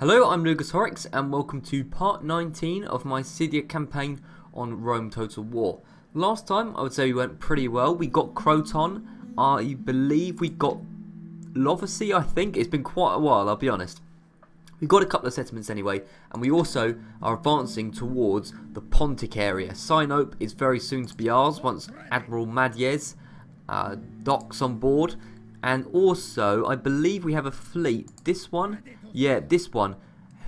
Hello, I'm Lucas Horrocks and welcome to part 19 of my Scythia campaign on Rome Total War. Last time I would say we went pretty well. We got Croton, I believe we got Brutii, I think. It's been quite a while, I'll be honest. We got a couple of settlements anyway, and we also are advancing towards the Pontic area. Sinope is very soon to be ours once Admiral Madyez docks on board. And also, I believe we have a fleet, this one, yeah, this one,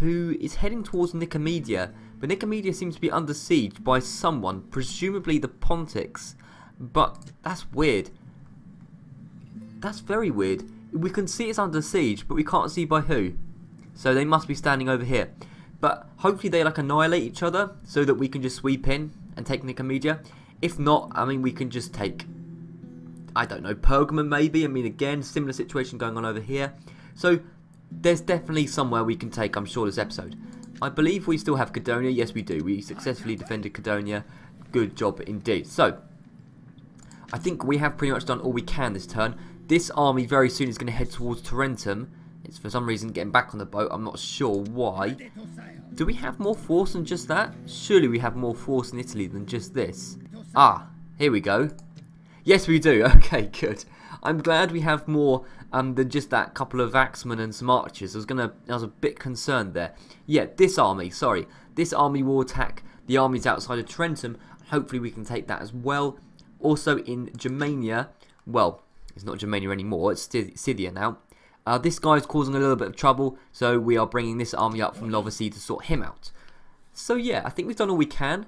who is heading towards Nicomedia. But Nicomedia seems to be under siege by someone, presumably the Pontics. But that's weird. That's very weird. We can see it's under siege, but we can't see by who. So they must be standing over here. But hopefully they annihilate each other so that we can just sweep in and take Nicomedia. If not, I mean, we can just take, I don't know, Pergamon maybe. I mean, again, similar situation going on over here. So there's definitely somewhere we can take, I'm sure, this episode. I believe we still have Cadonia. Yes, we do. We successfully defended Cadonia. Good job indeed. So I think we have pretty much done all we can this turn. This army very soon is going to head towards Tarentum. It's for some reason getting back on the boat. I'm not sure why. Do we have more force than just that? Surely we have more force in Italy than just this. Ah, here we go. Yes, we do. Okay, good. I'm glad we have more than just that couple of axemen and some archers. I was a bit concerned there. Yeah, this army, sorry. This army will attack the armies outside of Tarentum. Hopefully we can take that as well. Also in Germania, well, it's not Germania anymore, it's Scythia now. This guy's causing a little bit of trouble, so we are bringing this army up from Brutii to sort him out. So yeah, I think we've done all we can.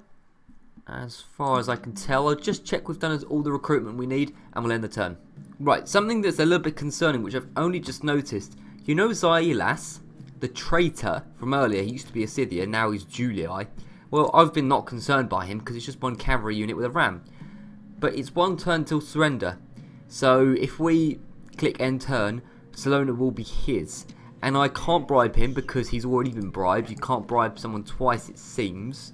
As far as I can tell, I'll just check we've done all the recruitment we need and we'll end the turn. Right, something that's a little bit concerning, which I've only just noticed. You know Zailas, the traitor from earlier? He used to be a Scythia, now he's Julii. Well, I've been not concerned by him because it's just one cavalry unit with a ram. But it's one turn till surrender. So if we click end turn, Salona will be his. And I can't bribe him because he's already been bribed. You can't bribe someone twice, it seems.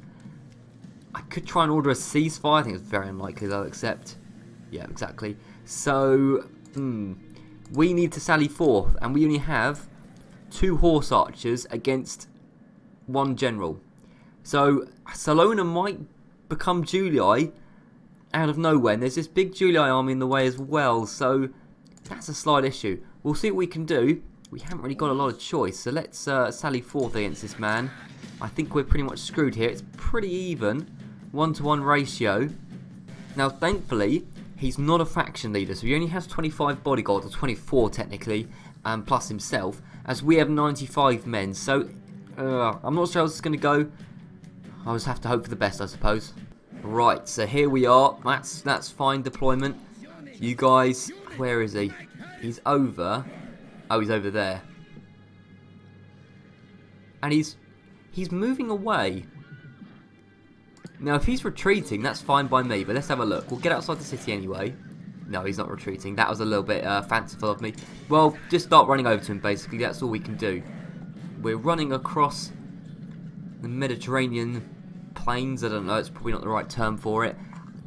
I could try and order a ceasefire. I think it's very unlikely they'll accept. Yeah, exactly. So, we need to sally forth. And we only have 2 horse archers against 1 general. So, Salona might become Julii out of nowhere. And there's this big Julii army in the way as well. So, that's a slight issue. We'll see what we can do. We haven't really got a lot of choice. So, let's sally forth against this man. I think we're pretty much screwed here. It's pretty even. 1-to-1 ratio. Now, thankfully, he's not a faction leader, so he only has 25 bodyguards, or 24 technically, plus himself, as we have 95 men. So, I'm not sure how this is going to go. I'll just have to hope for the best, I suppose. Right, so here we are. That's fine deployment. You guys, where is he? He's over. Oh, he's over there. And he's moving away. Now, if he's retreating, that's fine by me, but let's have a look. We'll get outside the city anyway. No, he's not retreating. That was a little bit fanciful of me. Well, just start running over to him, basically. That's all we can do. We're running across the Mediterranean plains. I don't know. It's probably not the right term for it.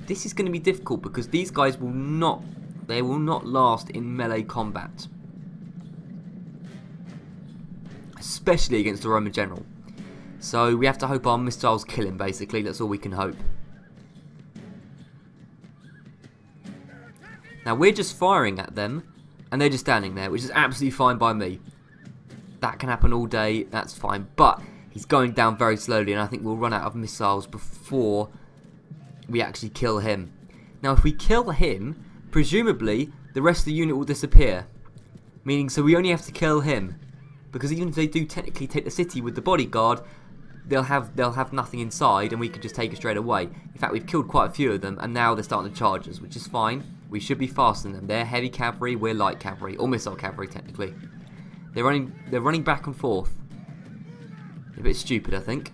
This is going to be difficult because these guys will not... They will not last in melee combat. Especially against the Roman general. So we have to hope our missiles kill him, basically. That's all we can hope. Now, we're just firing at them, and they're just standing there, which is absolutely fine by me. That can happen all day, that's fine. But he's going down very slowly, and I think we'll run out of missiles before we actually kill him. Now, if we kill him, presumably, the rest of the unit will disappear. Meaning, so we only have to kill him. Because even if they do technically take the city with the bodyguard, they'll have nothing inside, and we can just take it straight away. In fact, we've killed quite a few of them, and now they're starting to charge us, which is fine. We should be faster than them. They're heavy cavalry, we're light cavalry, or missile cavalry technically. They're running back and forth. A bit stupid, I think.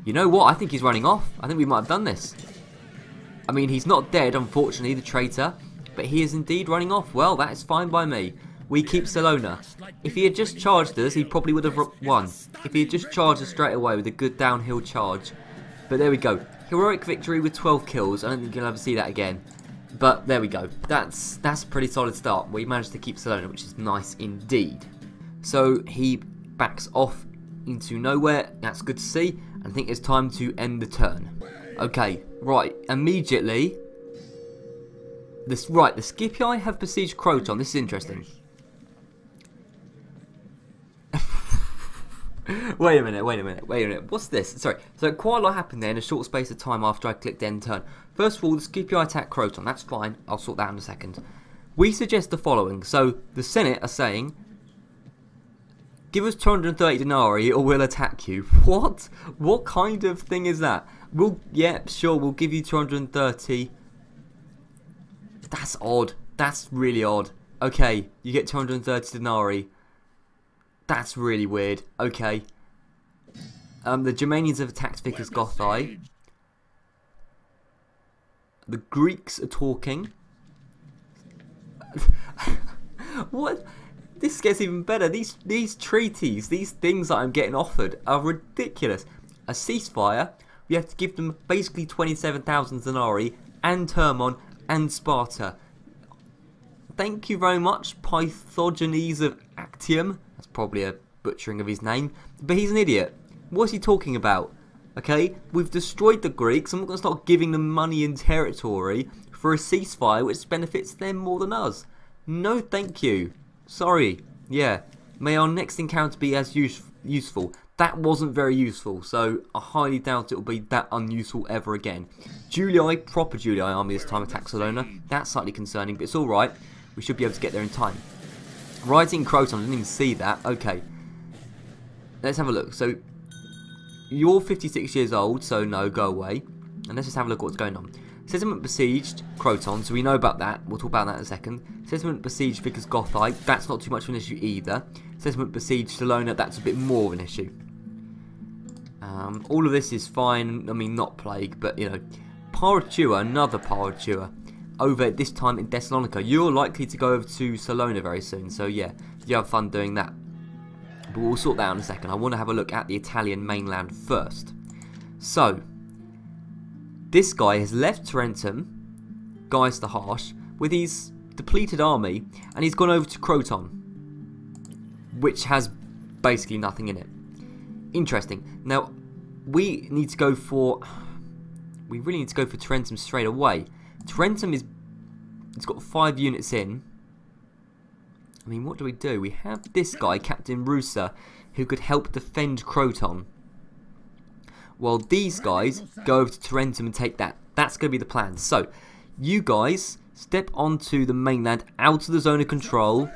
You know what? I think he's running off. I think we might have done this. I mean, he's not dead, unfortunately, the traitor, but he is indeed running off. Well, that is fine by me. We keep Salona. If he had just charged us, he probably would have won. If he had just charged us straight away with a good downhill charge. But there we go. Heroic victory with 12 kills. I don't think you'll ever see that again. But there we go. That's a pretty solid start. We managed to keep Salona, which is nice indeed. So he backs off into nowhere. That's good to see. I think it's time to end the turn. Okay, right. Immediately, the Scythia have besieged Croton. This is interesting. Wait a minute. What's this? Sorry. So quite a lot happened there in a short space of time after I clicked end turn. First of all, the Scythia attack Croton. That's fine. I'll sort that out in a second. We suggest the following. So the Senate are saying, give us 230 denarii or we'll attack you. What? What kind of thing is that? Yeah, sure, we'll give you 230. That's odd. That's really odd. Okay, you get 230 denarii. That's really weird. Okay. The Germanians have attacked Vicus Gothai. The Greeks are talking. What? This gets even better. These treaties, these things that I'm getting offered are ridiculous. A ceasefire, we have to give them basically 27,000 denarii and Termon and Sparta. Thank you very much, Pythogenes of Actium. That's probably a butchering of his name, but he's an idiot. What's he talking about? Okay, we've destroyed the Greeks. I'm not going to start giving them money and territory for a ceasefire which benefits them more than us. No, thank you. Sorry. Yeah. May our next encounter be as useful. That wasn't very useful, so I highly doubt it will be that unuseful ever again. Julii, proper Julii army this time attacks Salona. That's slightly concerning, but it's alright. We should be able to get there in time. Rising Croton, I didn't even see that. Okay. Let's have a look. So, you're 56 years old, so no, go away. And let's just have a look at what's going on. Settlement besieged Croton, so we know about that. We'll talk about that in a second. Settlement besieged Vicus Gothai, that's not too much of an issue either. Settlement besieged Salona, that's a bit more of an issue. All of this is fine. I mean, not plague, but you know. Paratua, another Paratua, over this time in Thessalonica. You're likely to go over to Salona very soon, so yeah, you have fun doing that. But we'll sort that out in a second. I want to have a look at the Italian mainland first. So, this guy has left Tarentum, Gaius the Harsh, with his depleted army, and he's gone over to Croton, which has basically nothing in it. Interesting. Now, we really need to go for Tarentum straight away. Tarentum it's got 5 units in. I mean, what do? We have this guy, Captain Rusa, who could help defend Croton. While these guys go over to Tarentum and take that. That's going to be the plan. So, you guys step onto the mainland, out of the zone of control.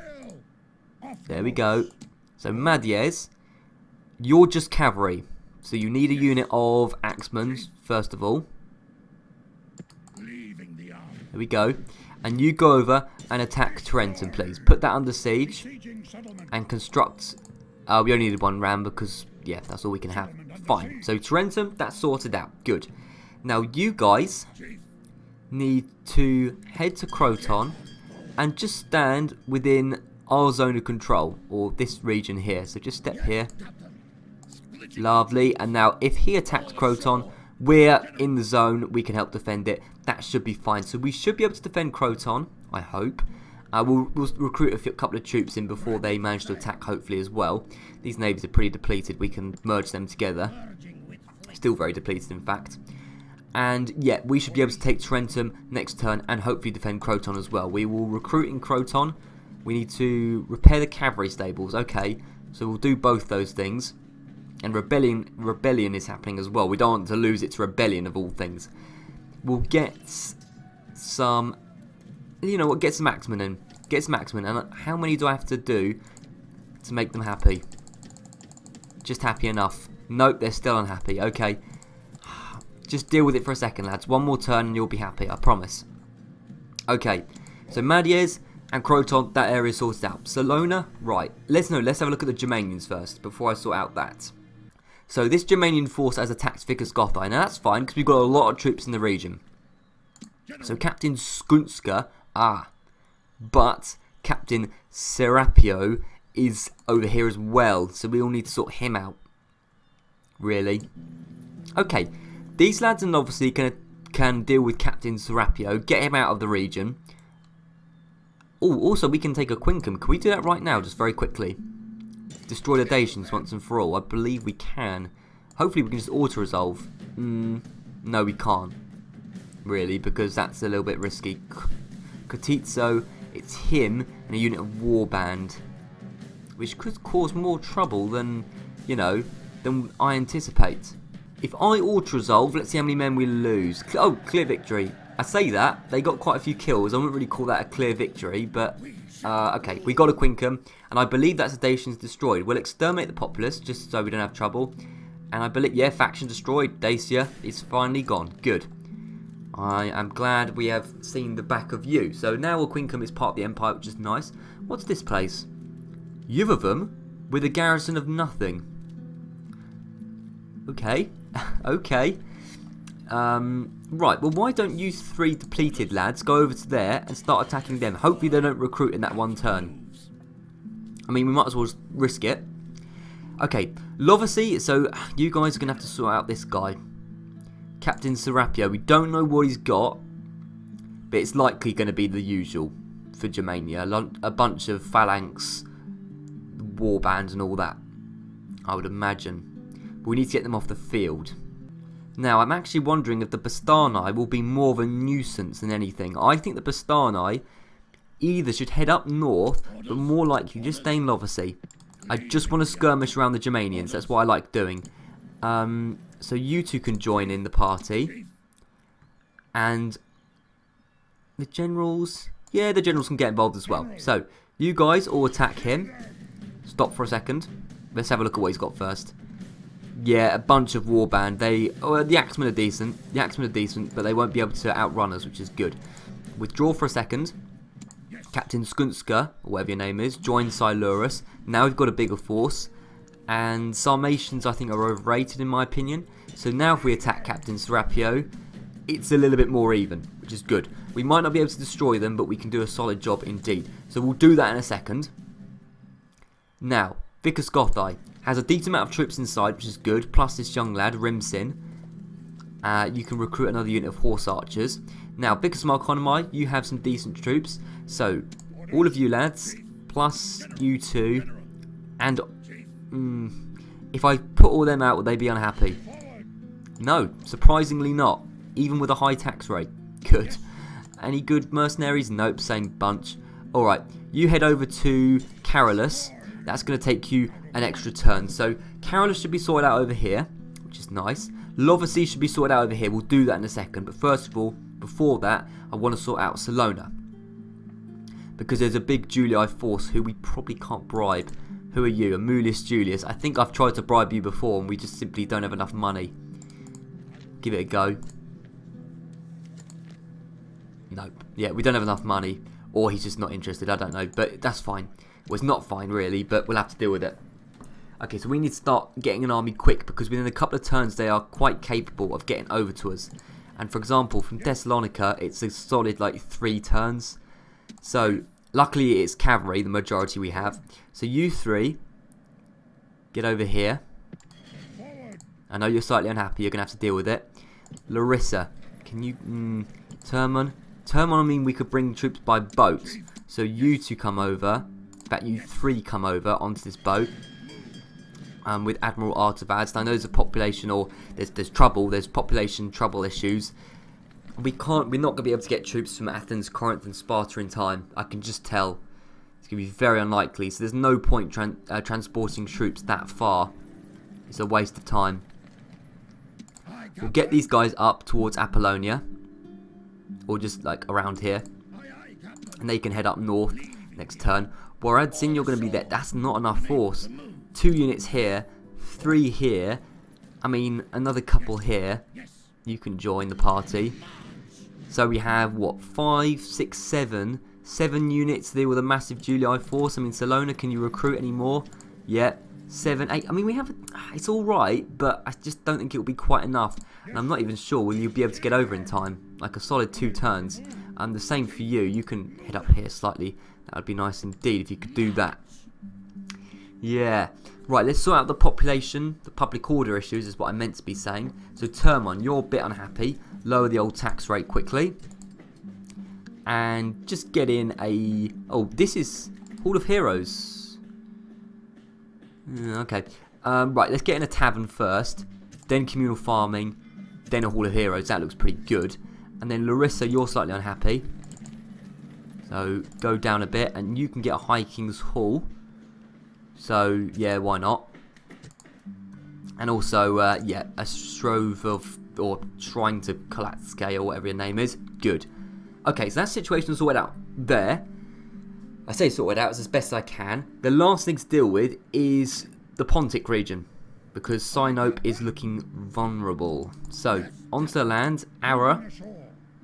There we go. So, Madies, you're just cavalry. So, you need a unit of axemen, first of all. There we go. And you go over and attack Tarentum, please. Put that under siege and construct. We only needed 1 ram because, yeah, that's all we can have. Fine. So Tarentum, that's sorted out. Good. Now you guys need to head to Croton and just stand within our zone of control, or this region here. So just step here. Lovely. And now if he attacks Croton, we're in the zone, we can help defend it. That should be fine. So we should be able to defend Croton, I hope. We'll recruit a couple of troops in before they manage to attack, hopefully, as well. These navies are pretty depleted. We can merge them together. Still very depleted, in fact. And, yeah, we should be able to take Tarentum next turn and hopefully defend Croton as well. We will recruit in Croton. We need to repair the cavalry stables. Okay, so we'll do both those things. And rebellion is happening as well. We don't want to lose it to rebellion, of all things. We'll get some, you know what, get some axemen in. Get some axemen. And how many do I have to do to make them happy? Just happy enough. Nope, they're still unhappy. Okay. Just deal with it for a second, lads. 1 more turn and you'll be happy, I promise. Okay. So Madies and Croton, that area is sorted out. Salona, right. Let's have a look at the Germanians first before I sort out that. So this Germanian force has attacked Vicus Gothai. Now that's fine because we've got a lot of troops in the region. So Captain Skunska, but Captain Serapio is over here as well. So we all need to sort him out. Really. Okay, these lads are obviously going to can deal with Captain Serapio, get him out of the region. Oh, also we can take a Quincum. Can we do that right now, just very quickly? Destroy the Dacians once and for all. I believe we can. Hopefully we can just auto-resolve. No, we can't. Really, because that's a little bit risky. Kotitso, it's him and a unit of Warband, which could cause more trouble than, you know, than I anticipate. If I auto-resolve, let's see how many men we lose. Oh, clear victory. I say that, they got quite a few kills. I wouldn't really call that a clear victory, but okay, we got a Quincum, and I believe that Dacian's destroyed. We'll exterminate the populace, just so we don't have trouble. And I believe, yeah, faction destroyed. Dacia is finally gone. Good. I am glad we have seen the back of you. So now a Quincum is part of the Empire, which is nice. What's this place? Yuvavum with a garrison of nothing. Okay. Okay. Right, well, why don't you 3 depleted lads go over to there and start attacking them? Hopefully they don't recruit in that one turn. I mean, we might as well just risk it. Okay, Lovacy, so you guys are going to have to sort out this guy. Captain Serapio, we don't know what he's got, but it's likely going to be the usual for Germania. A bunch of phalanx, warbands and all that, I would imagine. But we need to get them off the field. Now, I'm actually wondering if the Bastani will be more of a nuisance than anything. I think the Bastani either should head up north, but more likely just stay in Lovacy. I just want to skirmish around the Germanians. That's what I like doing. So you two can join in the party. And the generals... yeah, the generals can get involved as well. So, you guys all attack him. Stop for a second. Let's have a look at what he's got first. Yeah, a bunch of warband. The axemen are decent. The axemen are decent, but they won't be able to outrun us, which is good. Withdraw for a second. Captain Skunska, or whatever your name is, joins Silurus. Now we've got a bigger force. And Sarmatians, I think, are overrated in my opinion. So now if we attack Captain Serapio, it's a little bit more even, which is good. We might not be able to destroy them, but we can do a solid job indeed. So we'll do that in a second. Now, Vicus Gothai has a decent amount of troops inside, which is good. Plus this young lad, Rimsin. You can recruit another unit of horse archers. Now, Vicus Marconomi, you have some decent troops. So, all of you lads, plus you two, and if I put all them out, would they be unhappy? No, surprisingly not. Even with a high tax rate. Good. Any good mercenaries? Nope, same bunch. Alright, you head over to Carolus. That's going to take you an extra turn. So, Carolus should be sorted out over here, which is nice. Lovacy should be sorted out over here. We'll do that in a second. But first of all, before that, I want to sort out Salona. Because there's a big Julii force who we probably can't bribe. Who are you? Amulius Julius. I think I've tried to bribe you before and we just simply don't have enough money. Give it a go. Nope. Yeah, we don't have enough money. Or he's just not interested. I don't know. But that's fine. Well, it's not fine really, but we'll have to deal with it. Okay, so we need to start getting an army quick because within a couple of turns they are quite capable of getting over to us. And for example, from Thessalonica, it's a solid like 3 turns. So, luckily it's cavalry, the majority we have. So you 3, get over here. I know you're slightly unhappy, you're going to have to deal with it. Larissa, can you... Termon? Termon, I mean, we could bring troops by boat. So you 2 come over. In fact, you 3 come over onto this boat. With Admiral Artavadst. I know there's a population, or there's trouble, there's population trouble issues. We're not going to be able to get troops from Athens, Corinth and Sparta in time. I can just tell. It's going to be very unlikely. So there's no point transporting troops that far. It's a waste of time. We'll get these guys up towards Apollonia. Or just like around here. And they can head up north next turn. Waradzin, you're going to be there. That's not enough force. 2 units here. 3 here. I mean, another couple here. You can join the party. So we have, what, 5, 6, 7. 7 units there with a massive Julii force. I mean, Salona, can you recruit any more? Yeah. 7, 8. I mean, we have... It's alright, but I just don't think it will be quite enough. And I'm not even sure will you be able to get over in time. Like a solid 2 turns. The same for you. You can head up here slightly. That would be nice indeed if you could do that. Yeah. Right, let's sort out the population, the public order issues is what I meant to be saying. So Termon, you're a bit unhappy. Lower the old tax rate quickly. And just get in a... Oh, this is Hall of Heroes. Okay. Right, let's get in a tavern first. Then communal farming. Then a Hall of Heroes. That looks pretty good. And then Larissa, you're slightly unhappy. So go down a bit. And you can get a High King's Hall. So, yeah, why not? And also, yeah, a Shrove of... Or Shrine to Kalatske, or whatever your name is. Good. Okay, so that situation sorted out there. I say sorted out as best I can. The last thing to deal with is the Pontic region, because Sinope is looking vulnerable. So, onto the land. Ara.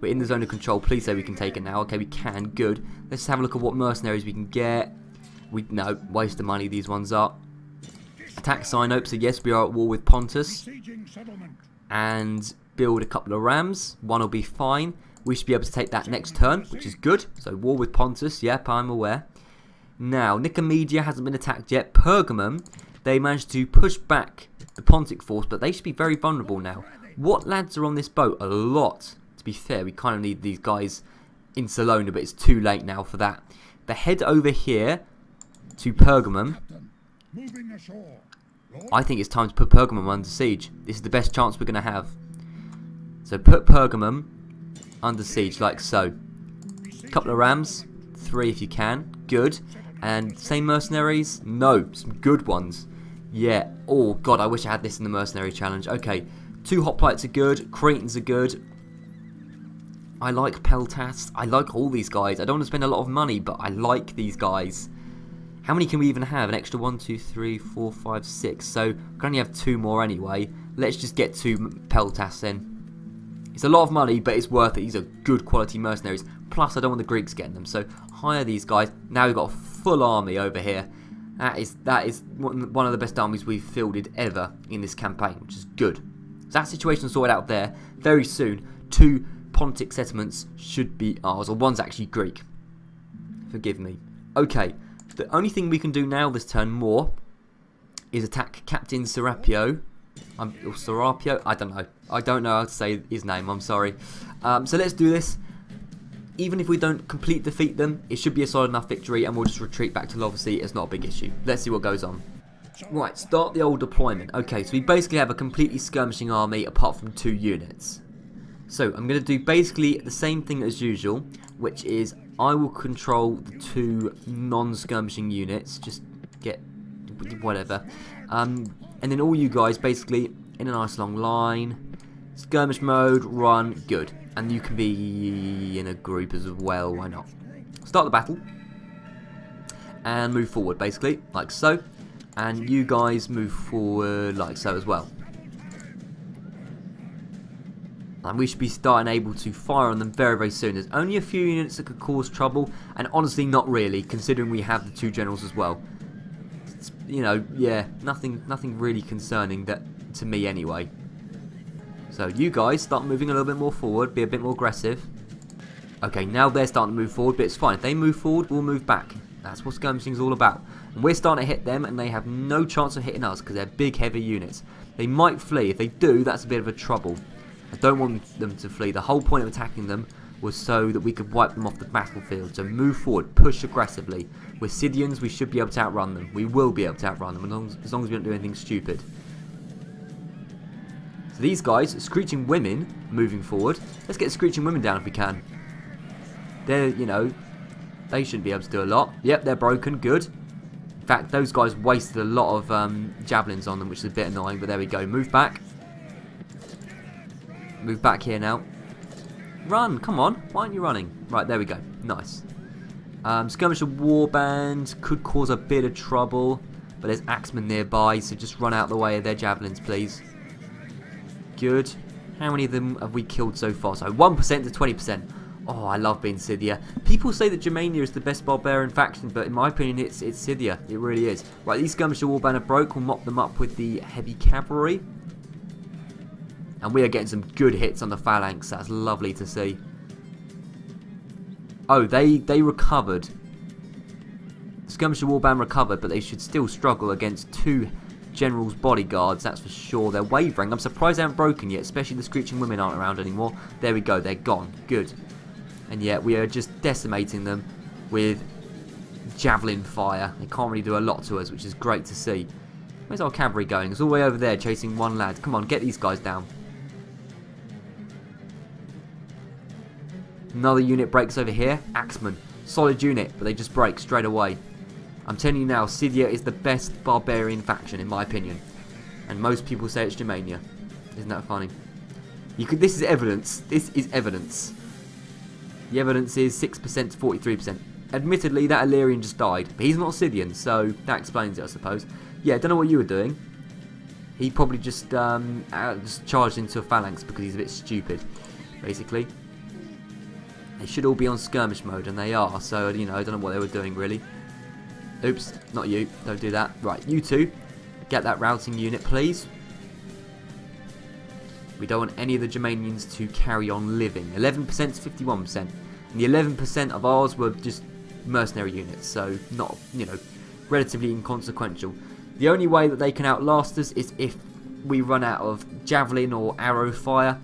We're in the zone of control. Please say we can take it now. Okay, we can. Good. Let's have a look at what mercenaries we can get. No, waste of money these ones are. Attack Sinope. So, yes, we are at war with Pontus. And build a couple of rams. One will be fine. We should be able to take that next turn, which is good. So, war with Pontus. Yep, I'm aware. Now, Nicomedia hasn't been attacked yet. Pergamum, they managed to push back the Pontic force, but they should be very vulnerable now. What lads are on this boat? A lot. To be fair, we kind of need these guys in Salona, but it's too late now for that. They head over here to Pergamum. I think it's time to put Pergamum under siege. This is the best chance we're going to have. So, put Pergamum under siege, like so. Couple of rams. 3 if you can. Good. And same mercenaries? No. Some good ones. Yeah. Oh, God, I wish I had this in the mercenary challenge. Okay. 2 hoplites are good. Cretans are good. I like Peltas. I like all these guys. I don't want to spend a lot of money, but I like these guys. How many can we even have? An extra 1, 2, 3, 4, 5, 6. So, we can only have 2 more anyway. Let's just get 2 Peltas then. It's a lot of money, but it's worth it. These are good quality mercenaries. Plus, I don't want the Greeks getting them. So, hire these guys. Now we've got a full army over here. That is one of the best armies we've fielded ever in this campaign, which is good. So that situation sorted out there. Very soon, 2 Pontic settlements should be ours. Or one's actually Greek. Forgive me. Okay. The only thing we can do now this turn more is attack Captain Serapio. Or Serapio? I don't know. I don't know how to say his name. I'm sorry. So let's do this. Even if we don't complete defeat them, it should be a solid enough victory, and we'll just retreat back to Lovesey. It's not a big issue. Let's see what goes on. Right, start the old deployment. Okay, so we basically have a completely skirmishing army apart from 2 units. So I'm going to do basically the same thing as usual, which is I will control the 2 non-skirmishing units. Just get whatever. And then all you guys basically in a nice long line. Skirmish mode, run, good. And you can be in a group as well, why not? Start the battle. And move forward, basically, like so. And you guys move forward like so as well. And we should be starting able to fire on them very, very soon. There's only a few units that could cause trouble. And honestly, not really, considering we have the 2 generals as well. It's, you know, yeah, nothing really concerning that to me anyway. So you guys start moving a little bit more forward, be a bit more aggressive. Okay, now they're starting to move forward, but it's fine. If they move forward, we'll move back. That's what skirmishing is all about. And we're starting to hit them, and they have no chance of hitting us because they're big, heavy units. They might flee. If they do, that's a bit of a trouble. I don't want them to flee. The whole point of attacking them was so that we could wipe them off the battlefield. So move forward, push aggressively. With Scythians, we should be able to outrun them. We will be able to outrun them as long as we don't do anything stupid. So these guys, Screeching Women, moving forward. Let's get Screeching Women down if we can. They're, you know, they shouldn't be able to do a lot. Yep, they're broken, good. In fact, those guys wasted a lot of javelins on them, which is a bit annoying, but there we go. Move back. Move back here now. Run, come on. Why aren't you running? Right, there we go. Nice. Skirmisher Warband could cause a bit of trouble, but there's axemen nearby, so just run out the way of their javelins, please. Good. How many of them have we killed so far? So 1% to 20%. Oh, I love being Scythia. People say that Germania is the best barbarian faction, but in my opinion, it's Scythia. It really is. Right, these skirmisher warband are broke. We'll mop them up with the heavy cavalry. And we are getting some good hits on the phalanx. That's lovely to see. Oh, they recovered. skirmisher warband recovered, but they should still struggle against 2 generals' bodyguards, that's for sure. They're wavering. I'm surprised they haven't broken yet, especially the screeching women aren't around anymore. There we go, they're gone. Good. And yet we are just decimating them with javelin fire. They can't really do a lot to us, which is great to see. Where's our cavalry going? It's all the way over there chasing one lad. Come on, get these guys down. Another unit breaks over here. Axemen. Solid unit, but they just break straight away. I'm telling you now, Scythia is the best barbarian faction in my opinion. And most people say it's Germania. Isn't that funny? This is evidence. This is evidence. The evidence is 6% to 43%. Admittedly, that Illyrian just died, but he's not Scythian, so that explains it, I suppose. Yeah, I don't know what you were doing. He probably just charged into a phalanx because he's a bit stupid, basically. They should all be on skirmish mode, and they are, so, you know, I don't know what they were doing, really. Oops, not you. Don't do that. Right, you two, get that routing unit, please. We don't want any of the Germanians to carry on living. 11% to 51%. And the 11% of ours were just mercenary units, so not, you know, relatively inconsequential. The only way that they can outlast us is if we run out of javelin or arrow fire.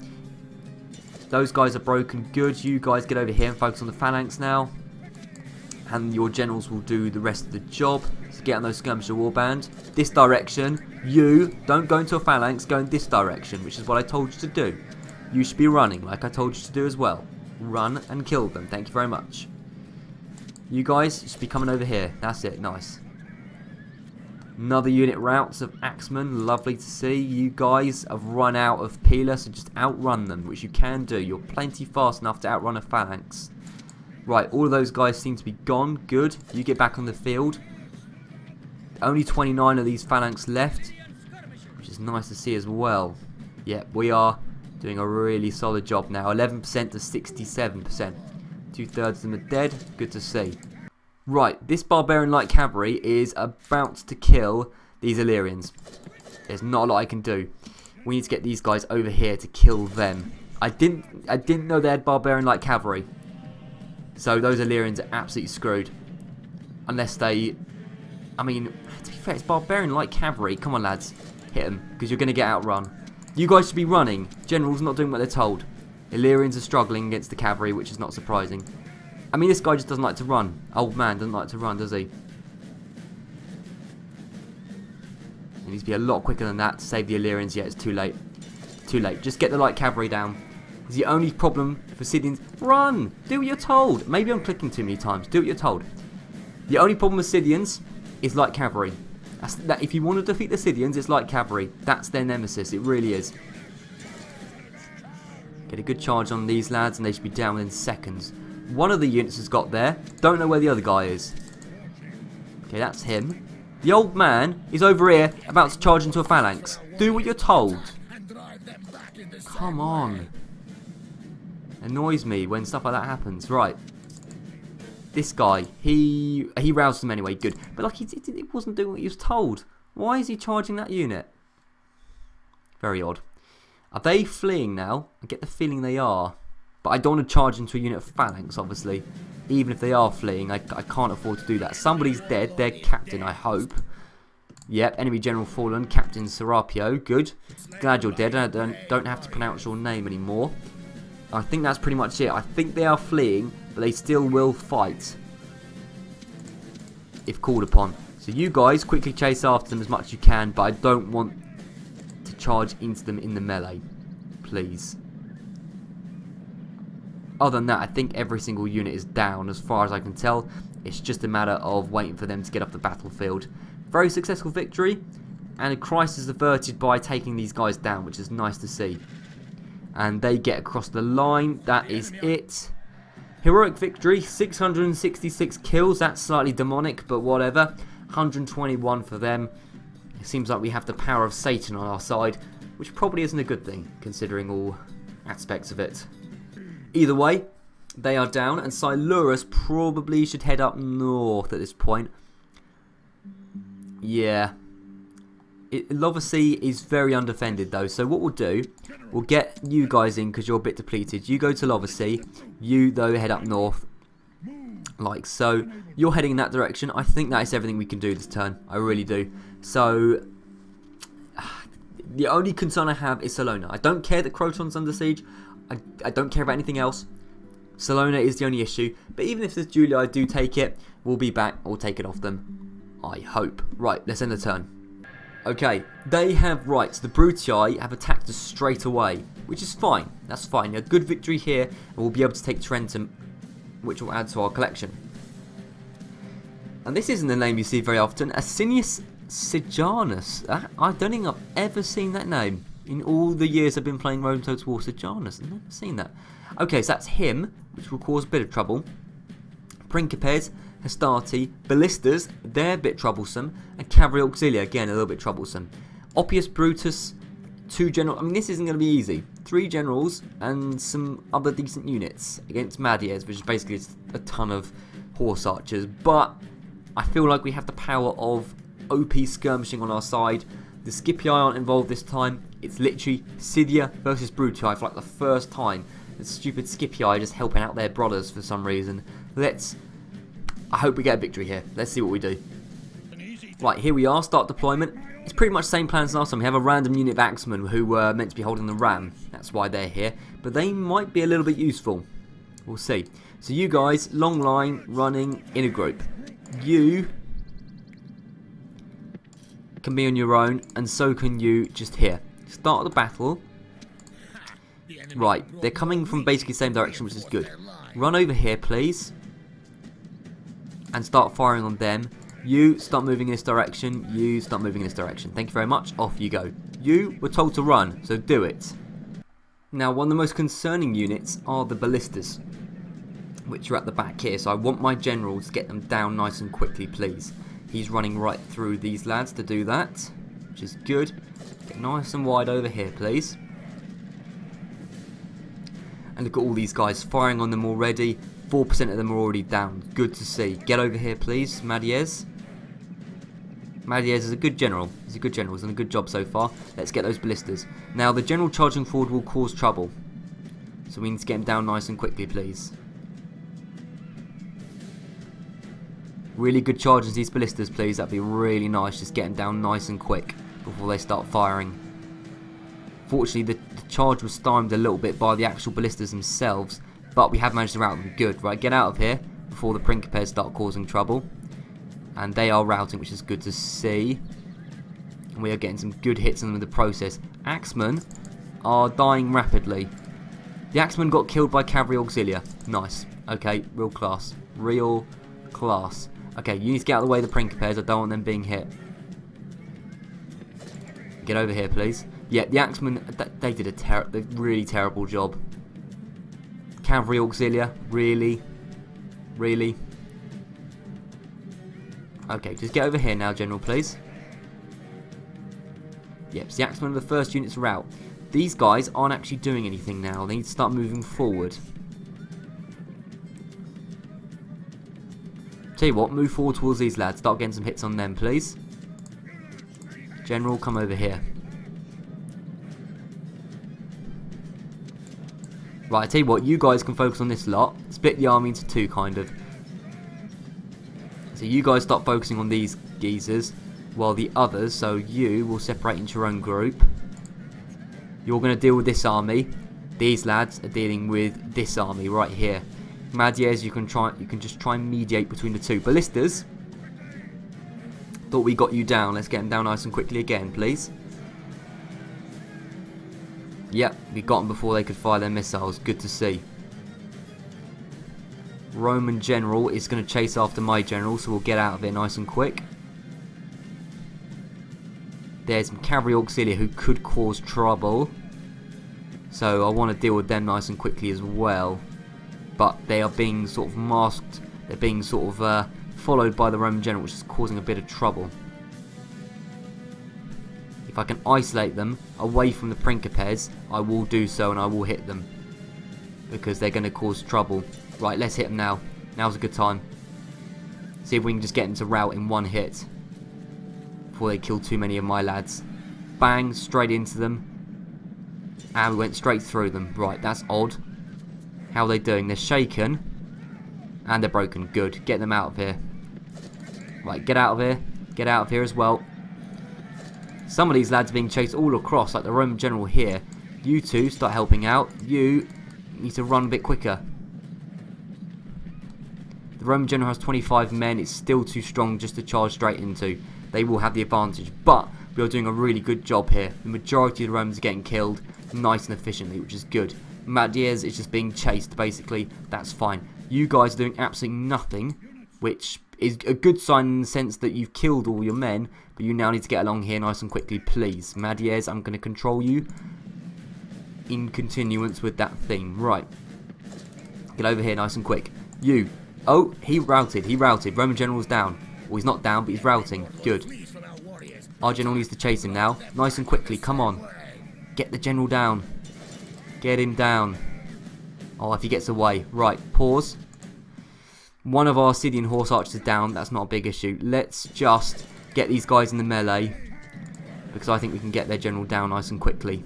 Those guys are broken. Good. You guys get over here and focus on the phalanx now. And your generals will do the rest of the job. So get on those skirmisher warband. This direction. You don't go into a phalanx. Go in this direction, which is what I told you to do. You should be running, like I told you to do as well. Run and kill them. Thank you very much. You guys should be coming over here. That's it. Nice. Another unit routes of axemen. Lovely to see. You guys have run out of peeler, so just outrun them, which you can do. You're plenty fast enough to outrun a phalanx. Right, all of those guys seem to be gone. Good. You get back on the field. Only 29 of these phalanx left, which is nice to see as well. Yeah, we are doing a really solid job now. 11% to 67%. 2/3 of them are dead. Good to see. Right, this barbarian light cavalry is about to kill these Illyrians. There's not a lot I can do. We need to get these guys over here to kill them. I didn't know they had barbarian light cavalry. So those Illyrians are absolutely screwed. Unless they... I mean, to be fair, it's barbarian light cavalry. Come on, lads. Hit them, because you're going to get outrun. You guys should be running. Generals not doing what they're told. Illyrians are struggling against the cavalry, which is not surprising. I mean, this guy just doesn't like to run. Old man doesn't like to run, does he? He needs to be a lot quicker than that to save the Illyrians. Yeah, it's too late. Too late. Just get the light cavalry down. It's the only problem for Scythians. Run! Do what you're told. Maybe I'm clicking too many times. Do what you're told. The only problem with Scythians is light cavalry. If you want to defeat the Scythians, it's light cavalry. That's their nemesis. It really is. Get a good charge on these lads and they should be down in seconds. One of the units has got there. Don't know where the other guy is. Okay, that's him. The old man is over here about to charge into a phalanx. Do what you're told. Come on. Annoys me when stuff like that happens. Right. This guy, he roused them anyway. Good. But like he wasn't doing what he was told. Why is he charging that unit? Very odd. Are they fleeing now? I get the feeling they are. But I don't want to charge into a unit of phalanx, obviously. Even if they are fleeing, I can't afford to do that. Somebody's dead. Their captain, I hope. Yep, enemy general fallen. Captain Serapio. Good. Glad you're dead. I don't have to pronounce your name anymore. I think that's pretty much it. I think they are fleeing, but they still will fight. If called upon. So you guys quickly chase after them as much as you can, but I don't want to charge into them in the melee. Please. Other than that, I think every single unit is down as far as I can tell. It's just a matter of waiting for them to get off the battlefield. Very successful victory, and a crisis averted by taking these guys down, which is nice to see. And they get across the line. That is it. Heroic victory, 666 kills. That's slightly demonic, but whatever. 121 for them. It seems like we have the power of Satan on our side, which probably isn't a good thing, considering all aspects of it. Either way, they are down, and Silurus probably should head up north at this point. Yeah. Lovasea is very undefended though, so what we'll do, we'll get you guys in because you're a bit depleted. You go to Lovasea, you though head up north. Like so. You're heading in that direction. I think that is everything we can do this turn. I really do. So, the only concern I have is Salona. I don't care that Croton's under siege. I don't care about anything else. Salona is the only issue. But even if this Julii do take it, we'll be back. We'll take it off them. I hope. Right, let's end the turn. Okay, they have, right, so the Brutii have attacked us straight away, which is fine. That's fine. A good victory here, and we'll be able to take Tarentum, which will add to our collection. And this isn't a name you see very often. Asinius Sejanus. I don't think I've ever seen that name. In all the years I've been playing Rome Total War, Sejanus. I've never seen that. Okay, so that's him, which will cause a bit of trouble. Principes, Hastati, Ballistas, they're a bit troublesome. And Cavalry Auxilia, again, a little bit troublesome. Oppius Brutus, 2 generals. I mean, this isn't going to be easy. 3 generals and some other decent units against Madies, which is basically a ton of horse archers. But I feel like we have the power of OP skirmishing on our side. The Scipii aren't involved this time. It's literally Scythia versus Brutii for like the first time. The stupid Scipii are just helping out their brothers for some reason. I hope we get a victory here. Let's see what we do. Right, here we are. Start deployment. It's pretty much the same plan as last time. We have a random unit of axemen who were meant to be holding the ram. That's why they're here. But they might be a little bit useful. We'll see. So you guys, long line, running in a group. You can be on your own, and so can you just here. Start the battle. Right, they're coming from basically the same direction, which is good. Run over here, please. And start firing on them. You start moving in this direction. You start moving in this direction. Thank you very much. Off you go. You were told to run, so do it. Now, one of the most concerning units are the ballistas, which are at the back here. So I want my general to get them down nice and quickly, please. He's running right through these lads to do that, which is good. Get nice and wide over here, please. And look at all these guys firing on them already. 4% of them are already down. Good to see. Get over here, please, Madies. Madies is a good general. He's a good general. He's done a good job so far. Let's get those ballistas. Now, the general charging forward will cause trouble. So we need to get him down nice and quickly, please. Really good charges these ballistas, please. That'd be really nice. Just get them down nice and quick before they start firing. Fortunately, the charge was stymied a little bit by the actual ballistas themselves. But we have managed to rout them good. Right, get out of here before the Principes start causing trouble. And they are routing, which is good to see. And we are getting some good hits on them in the process. Axemen are dying rapidly. The Axemen got killed by Cavalry Auxilia. Nice. Okay, real class. Real class. Okay, you need to get out of the way of the Principes. I don't want them being hit. Get over here, please. Yeah, the Axemen, they did a really terrible job. Cavalry Auxilia, really? Really? Okay, just get over here now, General, please. Yep, so the Axemen are the first units are out. These guys aren't actually doing anything now. They need to start moving forward. Tell you what, move forward towards these lads. Start getting some hits on them, please. General, come over here. Right, I tell you what, you guys can focus on this lot. Split the army into 2, kind of. So you guys start focusing on these geezers, while the others, so you, will separate into your own group. You're going to deal with this army. These lads are dealing with this army right here. Madies, you can just try and mediate between the 2. Ballistas, thought we got you down. Let's get them down nice and quickly again, please. Yep, we got them before they could fire their missiles. Good to see. Roman general is going to chase after my general, so we'll get out of it nice and quick. There's some Cavalry Auxilia who could cause trouble. So I want to deal with them nice and quickly as well. But they are being sort of masked. They're being sort of followed by the Roman general, which is causing a bit of trouble. If I can isolate them away from the Principes, I will do so and I will hit them. Because they're going to cause trouble. Right, let's hit them now. Now's a good time. See if we can just get them to rout in 1 hit. Before they kill too many of my lads. Bang, straight into them. And we went straight through them. Right, that's odd. How are they doing? They're shaken. And they're broken. Good. Get them out of here. Right, get out of here. Get out of here as well. Some of these lads are being chased all across, like the Roman general here. You two start helping out. You need to run a bit quicker. The Roman general has 25 men. It's still too strong just to charge straight into. They will have the advantage, but we are doing a really good job here. The majority of the Romans are getting killed nice and efficiently, which is good. Madiez is just being chased, basically. That's fine. You guys are doing absolutely nothing, which is a good sign in the sense that you've killed all your men, but you now need to get along here nice and quickly, please. Madiez, I'm going to control you in continuance with that theme. Right. Get over here nice and quick. You. Oh, he routed. He routed. Roman general's down. Well, he's not down, but he's routing. Good. Our general needs to chase him now. Nice and quickly. Come on. Get the general down. Get him down. Oh, if he gets away. Right. Pause. One of our Scythian horse archers is down. That's not a big issue. Let's just get these guys in the melee, because I think we can get their general down nice and quickly.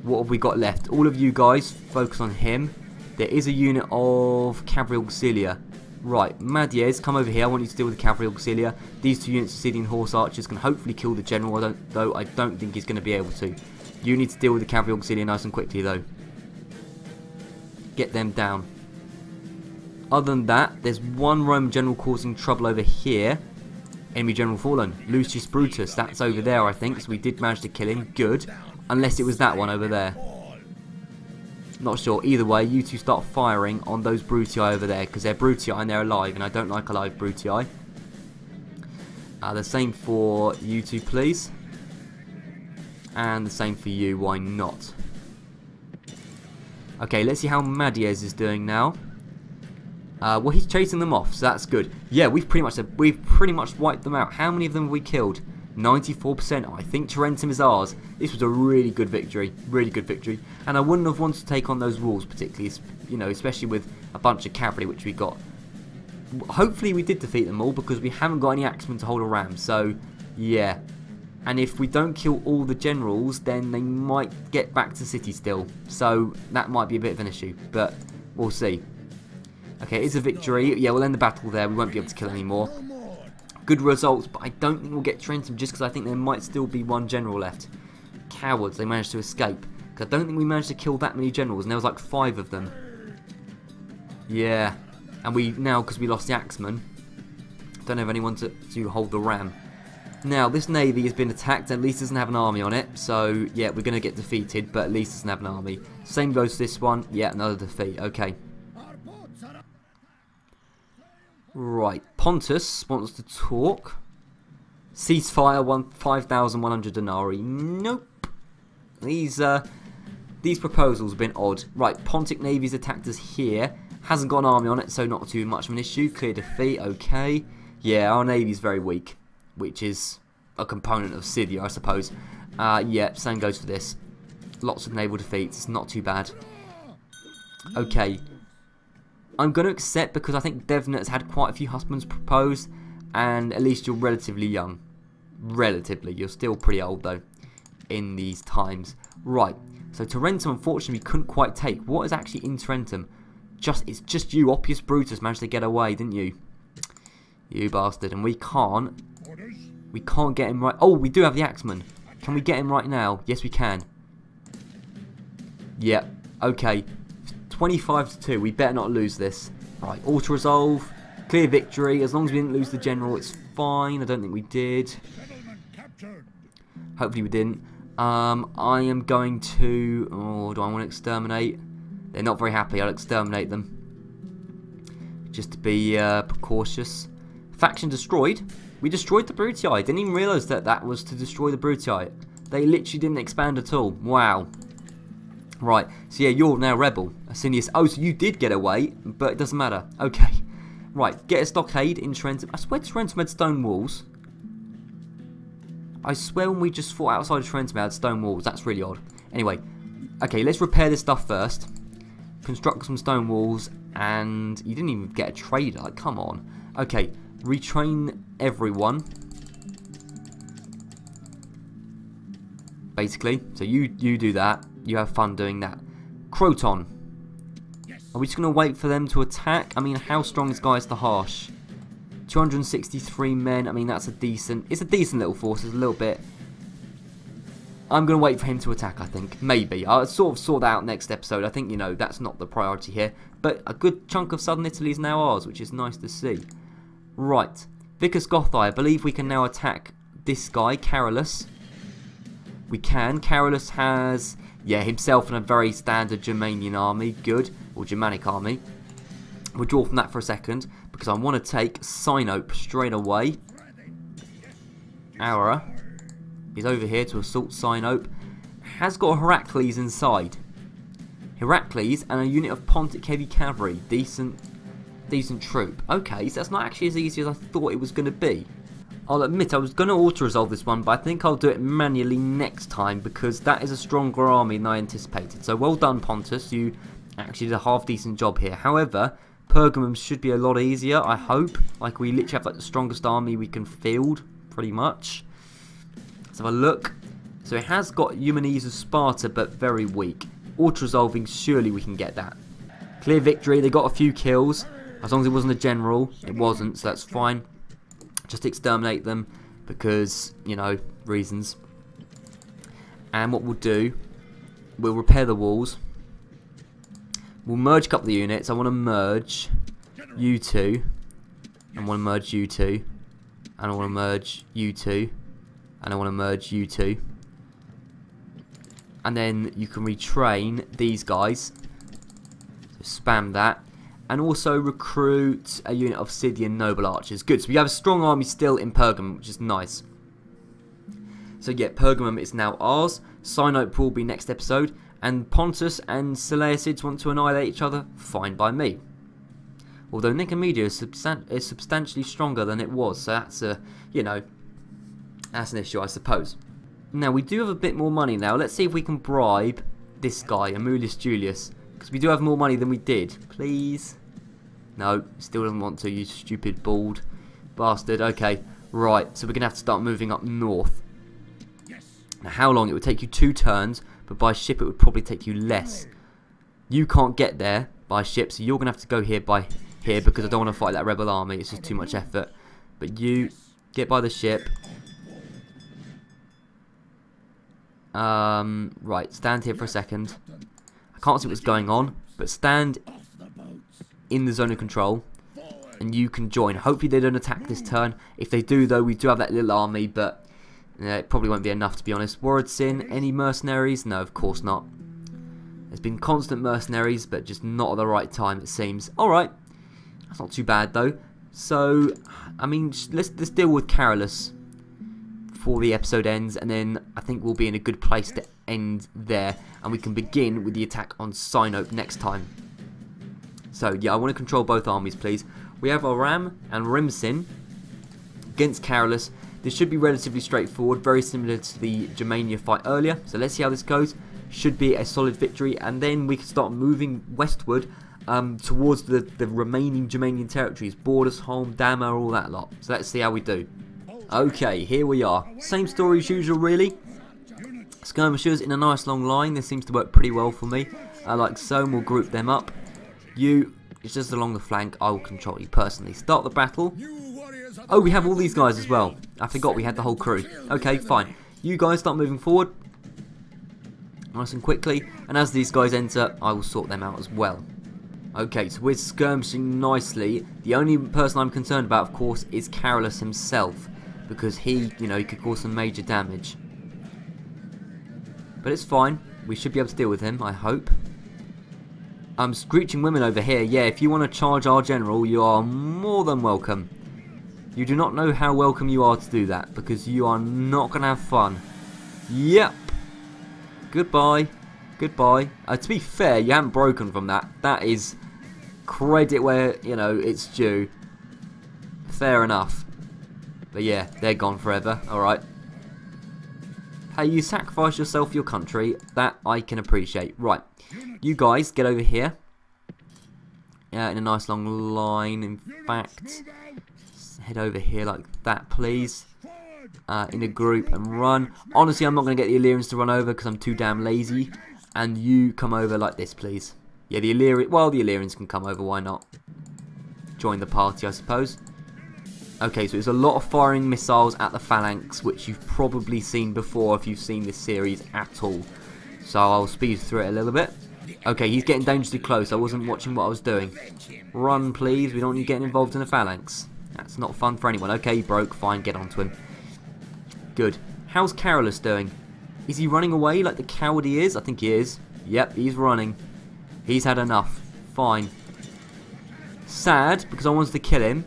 What have we got left? All of you guys focus on him. There is a unit of cavalry auxilia. Right, Madiez, come over here. I want you to deal with the cavalry auxilia. These two units of Scythian horse archers can hopefully kill the general, though I don't think he's going to be able to. You need to deal with the cavalry auxilia nice and quickly, though. Get them down. Other than that, there's one Roman general causing trouble over here. Enemy general fallen. Lucius Brutus, that's over there, I think. So we did manage to kill him. Good. Unless it was that one over there. Not sure. Either way, you two start firing on those Brutii over there, because they're Brutii and they're alive, and I don't like alive Brutii. The same for you two, please. And the same for you, why not? Okay, let's see how Madiez is doing now. Well, he's chasing them off, so that's good. Yeah, we've pretty much wiped them out. How many of them have we killed? 94%. I think Tarentum is ours. This was a really good victory, and I wouldn't have wanted to take on those walls particularly, you know, especially with a bunch of cavalry which we got. Hopefully we did defeat them all, because we haven't got any axemen to hold a ram. So yeah, and if we don't kill all the generals, then they might get back to city still. So that might be a bit of an issue, but we'll see. Okay, it's a victory. Yeah, we'll end the battle there. We won't be able to kill any more. Good results, but I don't think we'll get Tarentum, just because I think there might still be one general left. Cowards, they managed to escape. Because I don't think we managed to kill that many generals, and there was like 5 of them. Yeah, and we now, because we lost the axeman, don't have anyone to hold the ram. Now, this navy has been attacked, at least doesn't have an army on it. So, yeah, we're going to get defeated, but at least doesn't have an army. Same goes to this one. Yeah, another defeat. Okay. Right, Pontus wants to talk. Ceasefire, 5,100 denarii. Nope. These proposals have been odd. Right, Pontic Navy's attacked us here. Hasn't got an army on it, so not too much of an issue. Clear defeat, okay. Yeah, our navy's very weak, which is a component of Scythia, I suppose. Yeah, same goes for this. Lots of naval defeats, it's not too bad. Okay. I'm going to accept, because I think Devnet has had quite a few husbands proposed, and at least you're relatively young. Relatively. You're still pretty old, though, in these times. Right. So Tarentum, unfortunately, we couldn't quite take. What is actually in Tarentum? It's just you, Oppius Brutus, managed to get away, didn't you? You bastard. And we can't get him right. Oh, we do have the axeman. Can we get him right now? Yes, we can. Yeah. Okay. 25-2, we better not lose this. Right, auto-resolve, clear victory. As long as we didn't lose the general, it's fine. I don't think we did. Hopefully we didn't. I am going to... Oh, do I want to exterminate? They're not very happy. I'll exterminate them. Just to be precautious. Faction destroyed. We destroyed the Brutii. I didn't even realise that that was to destroy the Brutii. They literally didn't expand at all. Wow. Right, so yeah, you're now rebel. Asinius. Oh, so you did get away, but it doesn't matter. Okay. Right, get a stockade in Tarentum. I swear Tarentum had stone walls. I swear when we just fought outside of Tarentum we had stone walls. That's really odd. Anyway, okay, let's repair this stuff first. Construct some stone walls, and you didn't even get a trader. Like, come on. Okay, retrain everyone. Basically, so you do that. You have fun doing that. Croton. Yes. Are we just going to wait for them to attack? I mean, how strong is Gaius the Harsh? 263 men. I mean, that's a decent... It's a decent little force. It's a little bit... I'm going to wait for him to attack, I think. Maybe. I'll sort of sort that out next episode. I think, you know, that's not the priority here. But a good chunk of southern Italy is now ours, which is nice to see. Right. Vicus Gothi. I believe we can now attack this guy, Carolus. We can. Carolus has, yeah, himself and a very standard Germanian army. Good. Or Germanic army. We'll draw from that for a second, because I want to take Sinope straight away. Aura is over here to assault Sinope. Has got a Heracles inside. Heracles and a unit of Pontic heavy cavalry. Decent troop. Okay, so that's not actually as easy as I thought it was going to be. I'll admit I was going to auto-resolve this one, but I think I'll do it manually next time, because that is a stronger army than I anticipated. So well done, Pontus. You actually did a half-decent job here. However, Pergamum should be a lot easier, I hope. Like, we literally have like the strongest army we can field, pretty much. Let's have a look. So it has got Eumenes of Sparta, but very weak. Auto-resolving, surely we can get that. Clear victory. They got a few kills. As long as it wasn't a general. It wasn't, so that's fine. Just exterminate them because, you know, reasons. And what we'll do, we'll repair the walls. We'll merge a couple of the units. I want to merge you two. I want to merge you two. And I want to merge you two. And I want to merge you two. And then you can retrain these guys. So spam that. And also recruit a unit of Scythian noble archers. Good, so we have a strong army still in Pergamum, which is nice. So yeah, Pergamum is now ours. Sinope will be next episode. And Pontus and Seleucids want to annihilate each other. Fine by me. Although Nicomedia is substantially stronger than it was. So that's a, you know, that's an issue, I suppose. Now, we do have a bit more money now. Let's see if we can bribe this guy, Amulius Julius. Because we do have more money than we did. Please. No, still doesn't want to, you stupid bald bastard. Okay, right, so we're going to have to start moving up north. Now, how long? It would take you 2 turns, but by ship it would probably take you less. You can't get there by ship, so you're going to have to go here by here, because I don't want to fight that rebel army. It's just too much effort. But you get by the ship. Right, stand here for a second. I can't see what's going on, but stand in the zone of control and you can join. Hopefully they don't attack this turn. If they do, though, we do have that little army, but it probably won't be enough, to be honest. Waradsin, any mercenaries? No, of course not. There's been constant mercenaries, but just not at the right time, it seems. Alright, that's not too bad, though. So, I mean, let's deal with Carolus before the episode ends, and then I think we'll be in a good place to end there, and we can begin with the attack on Sinope next time. So yeah, I want to control both armies, please. We have Aram and Rimsin against Carolus. This should be relatively straightforward, very similar to the Germania fight earlier. So let's see how this goes. Should be a solid victory, and then we can start moving westward towards the remaining Germanian territories, Bordersholm, Dama, all that lot. So let's see how we do. Okay, here we are. Same story as usual, really. Skirmishers in a nice long line. This seems to work pretty well for me. Like so, and we'll group them up. You, it's just along the flank. I will control you personally. Start the battle. Oh, we have all these guys as well. I forgot we had the whole crew. Okay, fine. You guys start moving forward. Nice and quickly. And as these guys enter, I will sort them out as well. Okay, so we're skirmishing nicely. The only person I'm concerned about, of course, is Carolus himself. Because he, you know, he could cause some major damage. But it's fine. We should be able to deal with him, I hope. Screeching women over here. Yeah, if you want to charge our general, you are more than welcome. You do not know how welcome you are to do that, because you are not going to have fun. Yep. Goodbye. Goodbye. To be fair, you haven't broken from that. That is credit where, you know, it's due. Fair enough. But yeah, they're gone forever. Alright. Hey, you sacrifice yourself for your country. That I can appreciate. Right. You guys, get over here. In a nice long line, in fact. Head over here like that, please. In a group and run. Honestly, I'm not going to get the Illyrians to run over because I'm too damn lazy. And you come over like this, please. Yeah, the Illyrian. Well, the Illyrians can come over. Why not? Join the party, I suppose. Okay, so there's a lot of firing missiles at the phalanx, which you've probably seen before if you've seen this series at all. So I'll speed through it a little bit. Okay, he's getting dangerously close. I wasn't watching what I was doing. Run, please. We don't want you getting involved in a phalanx. That's not fun for anyone. Okay, he broke. Fine, get onto him. Good. How's Carolus doing? Is he running away like the coward he is? I think he is. Yep, he's running. He's had enough. Fine. Sad, because I wanted to kill him.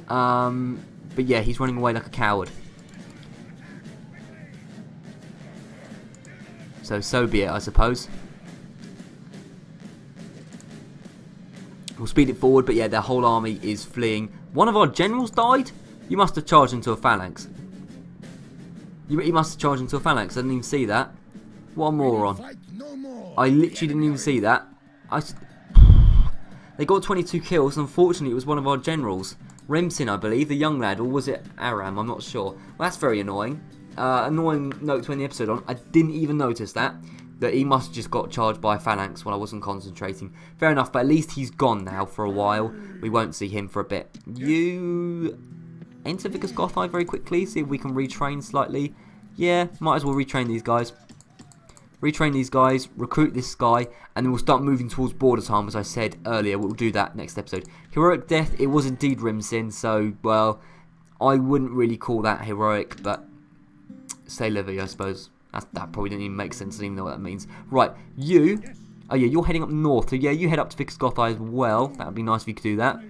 But yeah, he's running away like a coward. So be it, I suppose. We'll speed it forward, but yeah, their whole army is fleeing. One of our generals died? You must have charged into a phalanx. You must have charged into a phalanx. I didn't even see that. What a moron. I literally didn't even see that. They got 22 kills. Unfortunately, it was one of our generals. Remsin, I believe, the young lad, or was it Aram? I'm not sure. Well, that's very annoying. Annoying note to end the episode on. I didn't even notice that he must have just got charged by a phalanx when I wasn't concentrating. Fair enough, but at least he's gone now for a while. We won't see him for a bit. You enter Vicus Gothai very quickly, see if we can retrain slightly. Yeah, might as well retrain these guys. Retrain these guys, recruit this guy, and then we'll start moving towards Bordersheim, as I said earlier. We'll do that next episode. Heroic death, it was indeed Rimsin, so, well, I wouldn't really call that heroic, but say Livy, I suppose. That probably didn't even make sense. I don't even know what that means. Right, you. Oh yeah, you're heading up north. So yeah, you head up to Vicus Gothai as well. That would be nice if you could do that.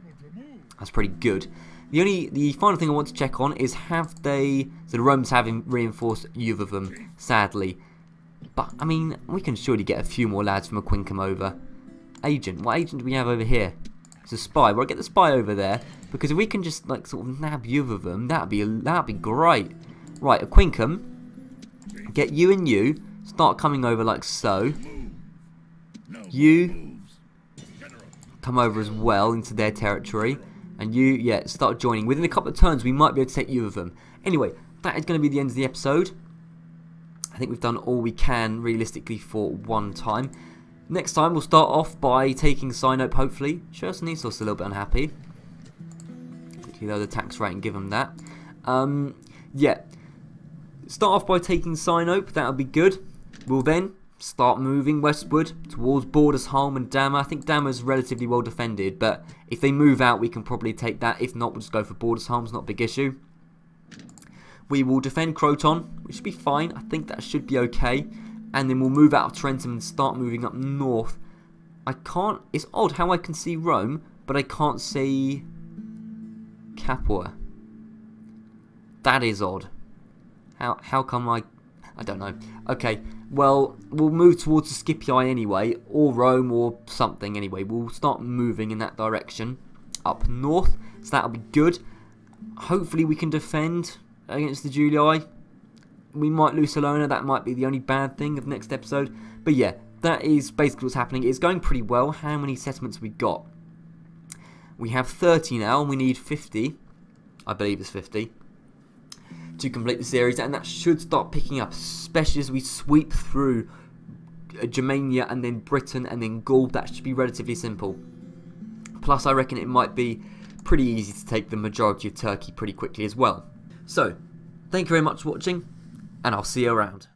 That's pretty good. The final thing I want to check on is have they... So the Romans have reinforced Uvavum, sadly. But, I mean, we can surely get a few more lads from Aquincum over. Agent. What agent do we have over here? It's a spy. Well, I'll get the spy over there. Because if we can just, like, sort of nab Uvavum, that'd be great. Right, Aquincum. Get you and you. Start coming over like so. You come over as well into their territory. And you, yeah, start joining. Within a couple of turns, we might be able to take you of them. Anyway, that is going to be the end of the episode. I think we've done all we can realistically for one time. Next time, we'll start off by taking Sinope, hopefully. Chersonesos a little bit unhappy. Quickly lower the tax rate and give them that. Yeah. Start off by taking Sinope, that'll be good. We'll then start moving westward towards Bordersheim and Dama. I think Dama's relatively well defended, but if they move out, we can probably take that. If not, we'll just go for Bordersheim, it's not a big issue. We will defend Croton, which should be fine. I think that should be okay. And then we'll move out of Tarentum and start moving up north. I can't... It's odd how I can see Rome, but I can't see Capua. That is odd. How come I don't know. Okay, well, we'll move towards the Scipii anyway, or Rome, or something anyway. We'll start moving in that direction, up north, so that'll be good. Hopefully we can defend against the Julii. We might lose Salona, that might be the only bad thing of next episode. But yeah, that is basically what's happening. It's going pretty well. How many settlements have we got? We have 30 now, and we need 50. I believe it's 50. To complete the series, and that should start picking up, especially as we sweep through Germania and then Britain and then Gaul. That should be relatively simple. Plus, I reckon it might be pretty easy to take the majority of Turkey pretty quickly as well. So, thank you very much for watching, and I'll see you around.